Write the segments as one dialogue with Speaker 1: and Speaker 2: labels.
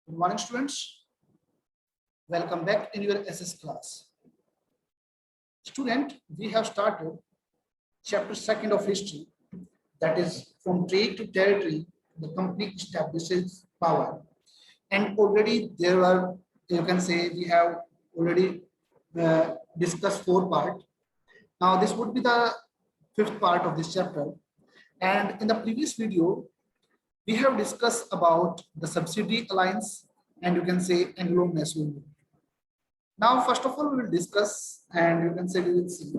Speaker 1: Good morning, students. Welcome back in your SS class. Student, we have started chapter 2 of history, that is from trade to territory, the company establishes power. And already there are, you can say, we have already discussed 4 parts. Now this would be the 5th part of this chapter. And in the previous video, we have discussed about the subsidiary alliance and you can say Anglo-Macedonian. Now, first of all, we will discuss and you can say we will see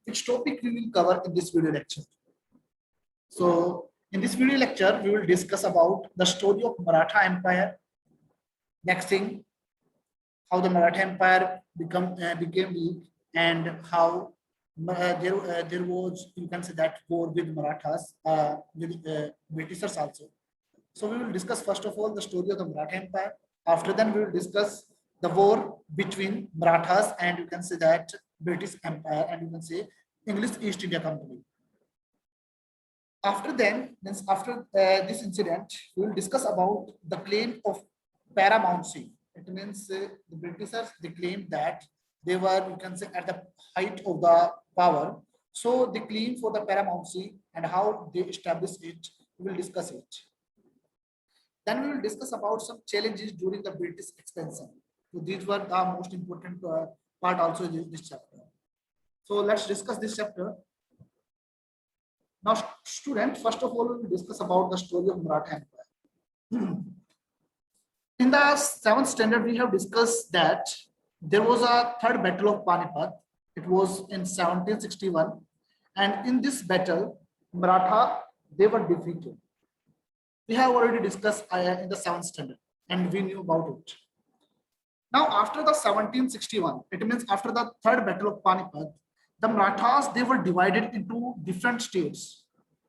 Speaker 1: which topic we will cover in this video lecture. So, in this video lecture, we will discuss about the story of Maratha Empire. Next thing, how the Maratha Empire became weak and how there was, you can say, that war with Marathas, with Britishers also. So we will discuss first of all the story of the Maratha Empire. After that, we will discuss the war between Marathas and you can say that British Empire and you can say English East India Company. After then, after this incident, we will discuss about the claim of paramountcy. It means the Britishers, they claimed that they were, you can say, at the height of the power. So they claim for the paramountcy and how they established it. We will discuss it. Then we will discuss about some challenges during the British expansion. So these were the most important part also in this chapter. So let's discuss this chapter. Now, student, first of all, we will discuss about the story of Maratha Empire. In the 7th standard, we have discussed that there was a third battle of Panipat. It was in 1761. And in this battle, Maratha, they were defeated. We have already discussed in the 7th standard and we knew about it. Now, after the 1761, it means after the third battle of Panipat, the Marathas, they were divided into different states.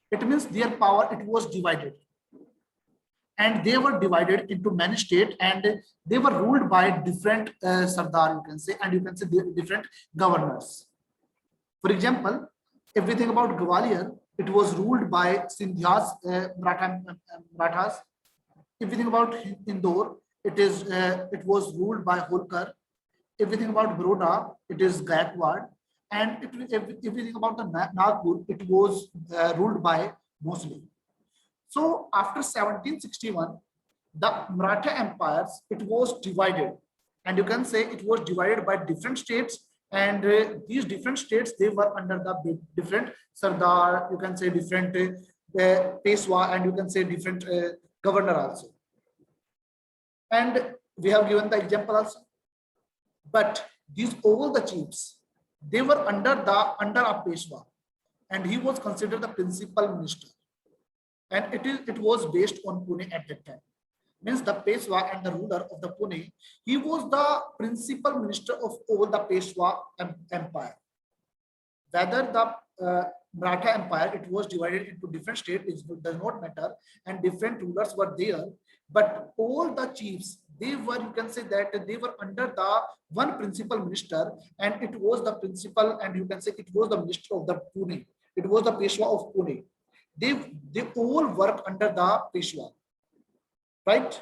Speaker 1: It means their power, it was divided. And they were divided into many states and they were ruled by different Sardar, you can say, and you can say different governors. For example, if we think about Gwalior, it was ruled by Sindhyas, Marathas. If we think about Indore, it was ruled by Holkar. If we think about Baroda, it is Gaikwad. And if we think about the Nagpur, it was ruled by Bhosle. So after 1761, the Maratha empires, it was divided. And you can say it was divided by different states. And these different states, they were under the different Sardar, you can say different Peshwa, and you can say different governor also. And we have given the example also. But these all the chiefs, they were under a Peshwa, and he was considered the principal minister. And it was based on Pune at that time. Means the Peshwa and the ruler of the Pune, he was the principal minister of all the Peshwa empire. Whether the Maratha Empire, it was divided into different states, it does not matter, and different rulers were there, but all the chiefs, they were, you can say that they were under the one principal minister, and it was the principal, and you can say it was the minister of the Pune. It was the Peshwa of Pune. They all work under the Peshwa, right?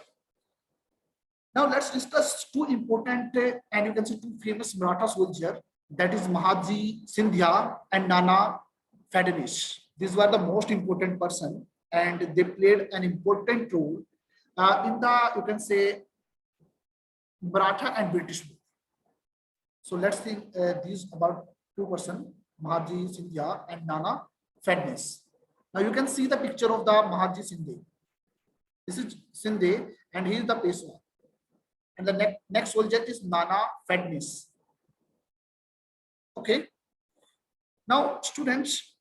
Speaker 1: Now let's discuss two important and you can say two famous Maratha soldiers, that is Mahaji Sindhya and Nana Fadenish. These were the most important person and they played an important role in the, you can say, Maratha and British war. So let's think these about two person, Mahaji Sindhya and Nana Fadenish. Now you can see the picture of the Mahaji Sindhe. This is Sindhe and he is the Peshwa. And the next soldier is Nana Fadenish. Okay. Now, students,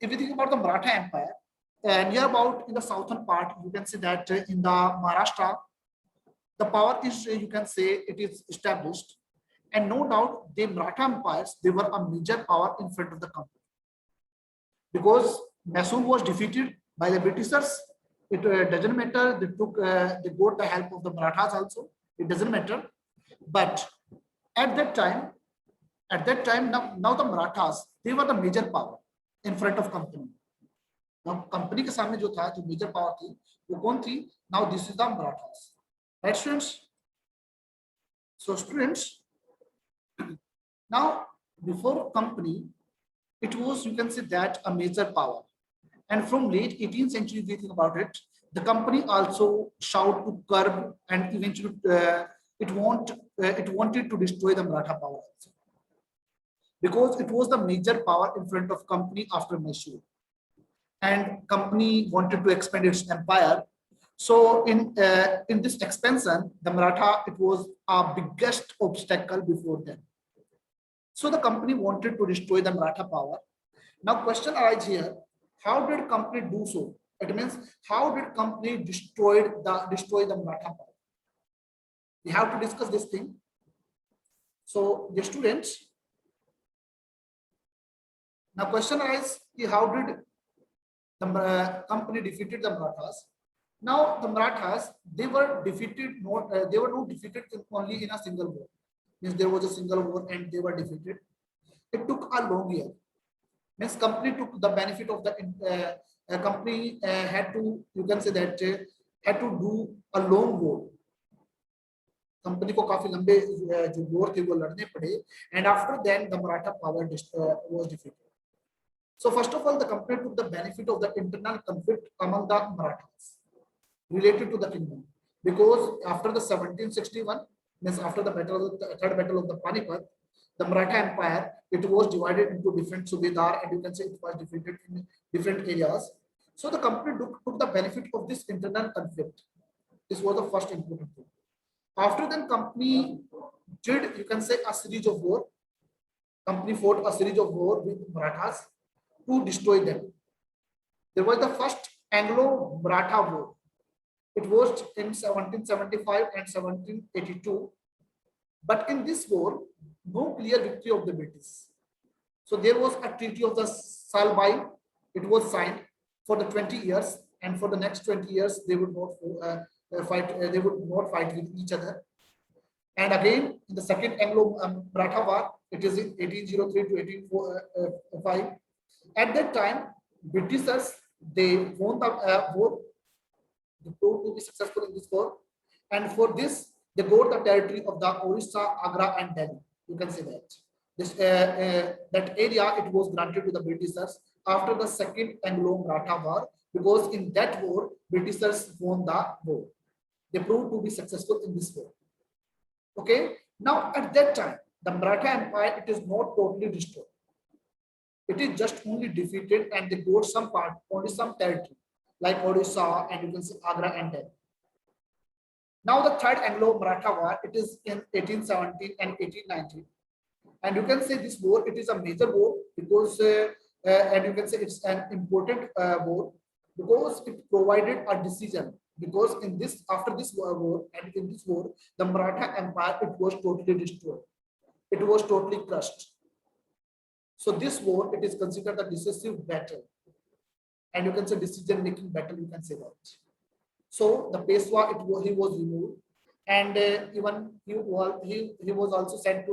Speaker 1: if you think about the Maratha Empire, near about in the southern part, you can see that in the Maharashtra, the power is, you can say, it is established. And no doubt, the Maratha empires, they were a major power in front of the company. Because Mysore was defeated by the Britishers, it doesn't matter, they got the help of the Marathas also, it doesn't matter. But at that time, now the Marathas, they were the major power in front of company. Now company के सामने जो था, जो major power थी, वो कौन थी? Now this is the Marathas. Right, students? So students, now before company, it was, you can say that, a major power. And from late 18th century, if you think about it, the company also sought to curb and eventually it wanted to destroy the Maratha power also, because it was the major power in front of company after Mysore, and company wanted to expand its empire. So in this expansion, the Maratha, it was our biggest obstacle before them. So the company wanted to destroy the Maratha power. Now question arises here, how did company do so? It means, how did company destroy the Maratha power? We have to discuss this thing. So the students, now question arises, how did the company defeated the Marathas? Now the Marathas, they were defeated, they were not defeated only in a single war. Means there was a single war and they were defeated. It took a long year. Means company took the benefit of the company had to, you can say that, had to do a long war. Company को काफी लंबे जो war थे वो लड़ने पड़े, and after then the Maratha power was defeated. So first of all, the company took the benefit of the internal conflict among the Marathas related to the kingdom, because after the 1761, means after the third battle of the Panipat, the Maratha Empire, it was divided into different subedar, and you can say it was defeated in different areas. So the company took the benefit of this internal conflict. This was the first important thing. After then, company did, you can say, a series of war. Company fought a series of war with Marathas to destroy them. There was the first Anglo-Maratha War. It was in 1775 and 1782. But in this war, no clear victory of the British. So there was a treaty of the Salbai. It was signed for the 20 years, and for the next 20 years, they would not fight. They would not fight with each other. And again, in the second Anglo-Maratha War, it is in 1803 to 1805. At that time, Britishers, they won the war. They proved to be successful in this war, and for this, they got the territory of the Orissa, Agra, and Delhi. You can say that this that area, it was granted to the Britishers after the second Anglo-Maratha War, because in that war, Britishers won the war. They proved to be successful in this war. Okay. Now at that time, the Maratha Empire, it is not totally destroyed. It is just only defeated, and they got some part, only some territory, like Odisha, and you can see Agra and Delhi. Now the third Anglo-Maratha War, it is in 1817 and 1819. And you can say this war, it is a major war, because, and you can say it's an important war, because it provided a decision. Because in this, after this war, and in this war, the Maratha Empire, it was totally destroyed. It was totally crushed. So this war, it is considered a decisive battle, and you can say decision-making battle. You can say that. So the Peshwa, he was removed, and even he was also sent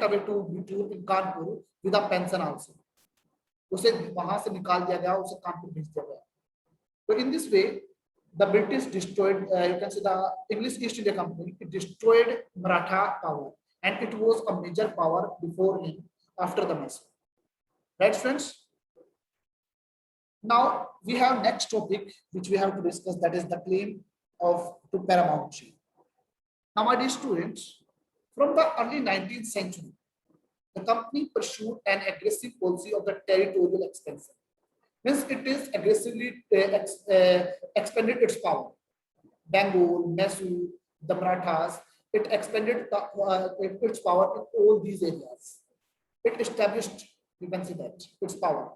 Speaker 1: away to Bitur in Kanpur with a pension also. उसे वहां से निकाल दिया गया, उसे कानपुर भेज दिया गया. So in this way, the British destroyed, you can say the English East India Company, it destroyed Maratha power, and it was a major power before him, after the Mysore. Right, friends? Now we have next topic which we have to discuss, that is the claim to paramountcy. Now, my dear students, from the early 19th century, the company pursued an aggressive policy of the territorial expansion. Means it is aggressively expanded its power. Bengal, Mysore, the Marathas, it expanded its power in all these areas. It established, you can see that, its power.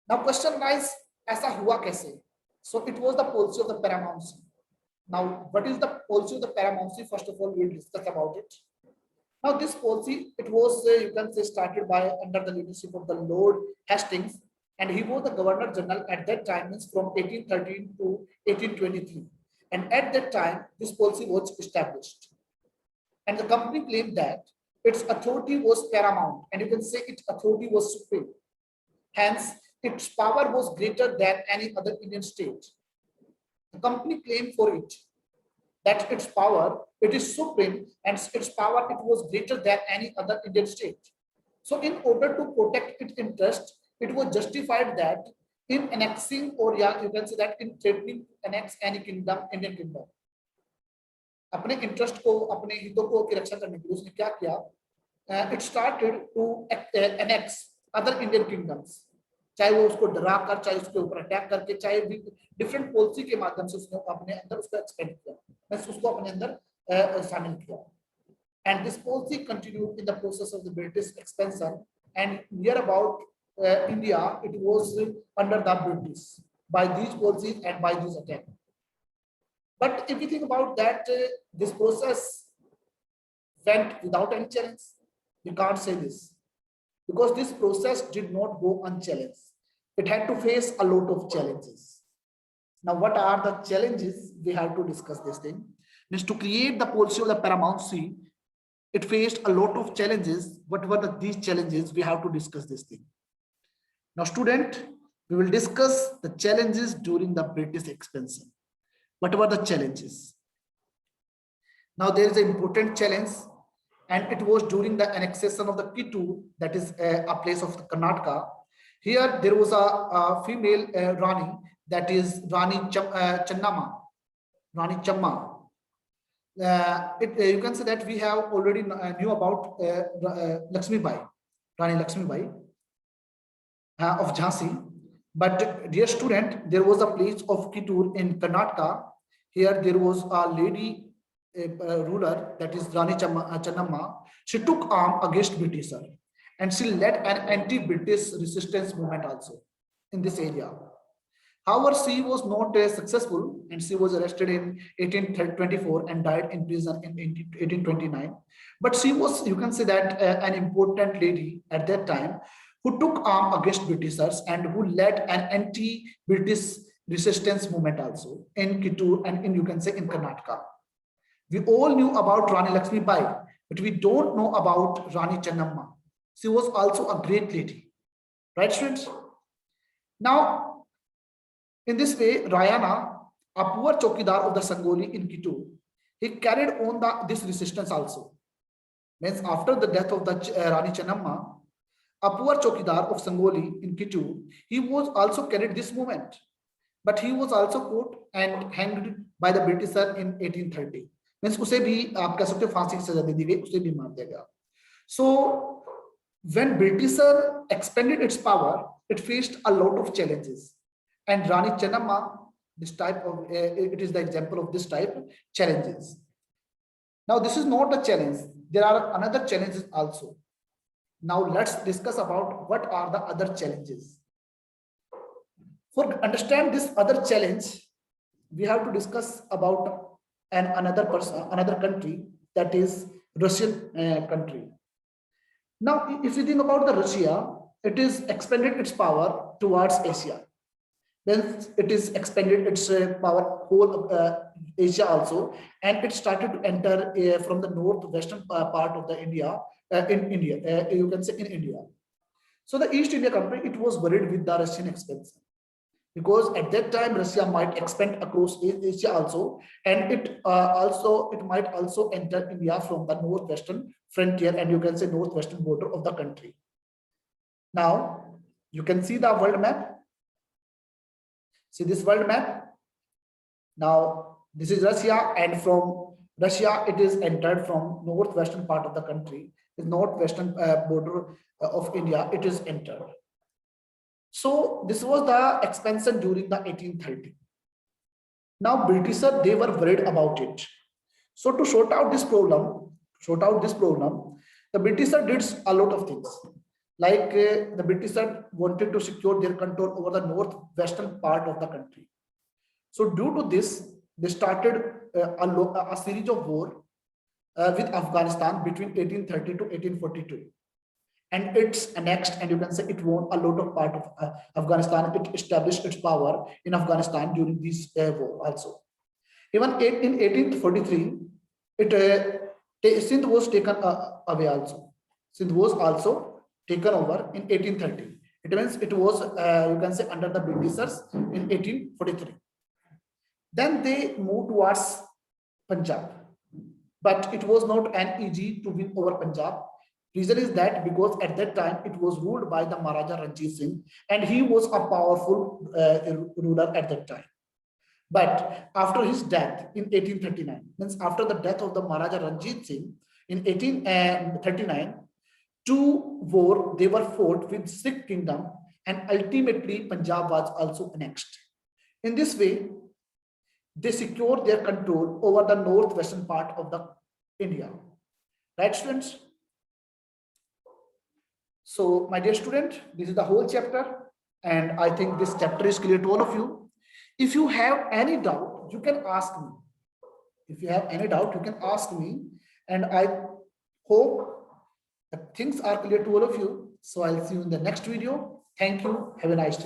Speaker 1: Now question lies, ऐसा हुआ कैसे? So it was the policy of the paramountcy. Now what is the policy of the paramountcy? First of all, we will discuss about it. Now this policy, it was, you can say, started by under the leadership of the Lord Hastings, and he was the Governor General at that time, means from 1813 to 1823. And at that time, this policy was established. And the company claimed that its authority was paramount, and you can say its authority was supreme. Hence, its power was greater than any other Indian state. The company claimed for it that its power, it is supreme, and its power, it was greater than any other Indian state. So in order to protect its interest, it was justified that in annexing, or yeah, you can say that in threatening to annex any kingdom, Indian kingdom, अपने interest को, अपने हितों को की रक्षा करने के लिए उसने क्या किया, it started to annex other Indian kingdoms, चाहे वो उसको डरा कर, चाहे उसके ऊपर अटैक करके, चाहे भी डिफरेंट पॉलिसी के माध्यम से उसने अपने अंदर उसको एक्सपेंड किया, बस उसको अपने अंदर शामिल किया. And this policy continued in the process of the British expansion, and near about India, it was under the British by these policies and by these attacks. But if you think about that, this process went without any challenge. You can't say this, because this process did not go unchallenged. It had to face a lot of challenges. Now, what are the challenges? We have to discuss this thing. Means to create the policy of the paramountcy, it faced a lot of challenges. What were these challenges? We have to discuss this thing. Now, student, we will discuss the challenges during the British expansion. What were the challenges? Now, there is an important challenge, and it was during the annexation of the Kittur, that is a place of Karnataka. Here, there was a female Rani, that is Rani Channamma, Rani Chamma. You can say that we have already knew about Lakshmi Bai, Rani Lakshmi Bai of Jhansi. But dear student, there was a place of Kittur in Karnataka. Here there was a lady ruler, that is Rani Channamma. She took arm against Britisher, and she led an anti-British resistance movement also in this area. However, she was not successful, and she was arrested in 1824 and died in prison in 1829. But she was, you can say that, an important lady at that time, who took arm against Britishers and who led an anti-British resistance movement also in Kittur and you can say in Karnataka. We all knew about Rani Lakshmi Bai, but we don't know about Rani Channamma. She was also a great lady, right, students? Now, in this way, Rayana, a poor chokidar of the Sangoli in Kittur, he carried on this resistance also. Means after the death of the Rani Channamma, a poor chokidar of Sangoli in Kittur, he was also carried this movement, but he was also caught and hanged by the Britisher in 1830. Means उसे भी आप कह सकते हो फांसी की सजा दे दी गई, उसे भी मार दिया गया. So when Britisher expanded its power, it faced a lot of challenges. And Rani Channamma, this type of, it is the example of this type of challenges. Now, this is not a challenge. There are another challenges also. Now, let's discuss about what are the other challenges. For understand this other challenge, we have to discuss about another country, that is Russian country. Now, if you think about the Russia, it is expanded its power towards Asia. Then it is expanded its power whole Asia also, and it started to enter from the northwestern part of the India, in India, you can say in India. So the East India Company, it was worried with the Russian expansion, because at that time Russia might expand across Asia also, and it might also enter India from the northwestern frontier, and you can say northwestern border of the country. Now you can see the world map. See this world map. Now this is Russia, and from Russia it is entered from northwestern part of the country, the northwestern border of India. It is entered. So this was the expansion during the 1830. Now Britishers, they were worried about it. So to sort out this problem, the Britishers did a lot of things. Like the Britishers wanted to secure their control over the northwestern part of the country. So due to this, they started a series of war with Afghanistan between 1830 to 1842. And it's annexed, and you can say it won a lot of part of Afghanistan. It established its power in Afghanistan during this war also. Even in 1843, Sindh was taken away also. Sindh was also taken over in 1830. It means it was, you can say, under the Britishers in 1843. Then they moved towards Punjab. But it was not an easy to win over Punjab. Reason is that because at that time it was ruled by the Maharaja Ranjit Singh, and he was a powerful ruler at that time. But after his death in 1839, means after the death of the Maharaja Ranjit Singh in 1839, two wars they were fought with Sikh kingdom, and ultimately Punjab was also annexed. In this way, they secured their control over the northwestern part of the India. Right, students? So, my dear student, this is the whole chapter, and I think this chapter is clear to all of you. If you have any doubt, you can ask me. If you have any doubt, you can ask me, and I hope that things are clear to all of you. So I'll see you in the next video. Thank you. Have a nice day.